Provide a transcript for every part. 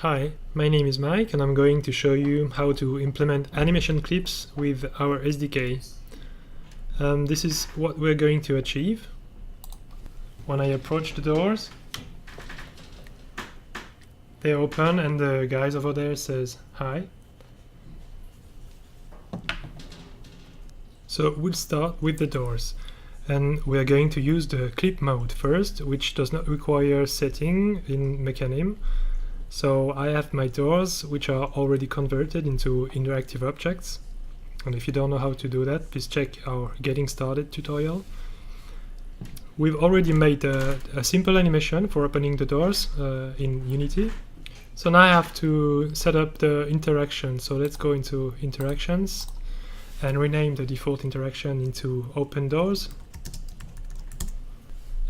Hi, my name is Mike and I'm going to show you how to implement animation clips with our SDK. This is what we're going to achieve. When I approach the doors, they open and the guys over there says hi. So we'll start with the doors. And we are going to use the clip mode first, which does not require setting in Mechanim. So I have my doors, which are already converted into interactive objects. And if you don't know how to do that, please check our Getting Started tutorial. We've already made a simple animation for opening the doors in Unity. So now I have to set up the interaction. So let's go into Interactions and rename the default interaction into Open Doors.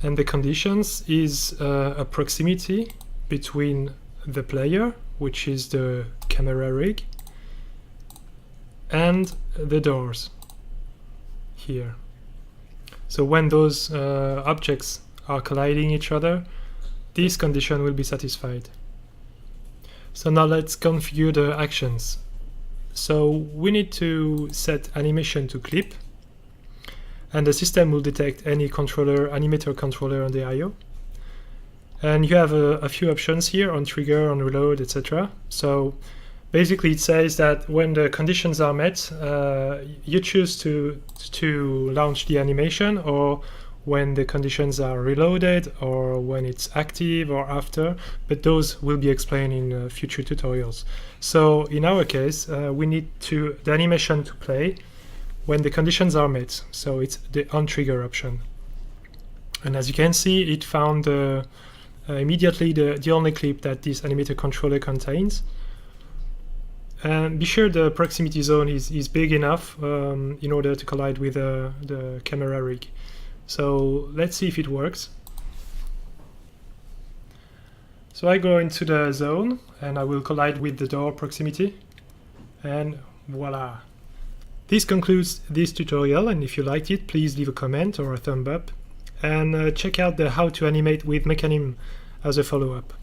And the conditions is a proximity between the player, which is the camera rig, and the doors here. So when those objects are colliding each other, this condition will be satisfied. So now let's configure the actions. So we need to set animation to clip, and the system will detect any animator controller on the I/O. And you have a few options here on trigger, on reload, etc. So basically it says that when the conditions are met, you choose to launch the animation, or when the conditions are reloaded, or when it's active or after, but those will be explained in future tutorials. So in our case, we need the animation to play when the conditions are met. So it's the on trigger option. And as you can see, it found immediately the only clip that this animator controller contains. And be sure the proximity zone is big enough in order to collide with the camera rig. So let's see if it works. So I go into the zone and I will collide with the door proximity, and voila. This concludes this tutorial, and if you liked it, please leave a comment or a thumb up. And check out the How to Animate with Mechanim as a follow-up.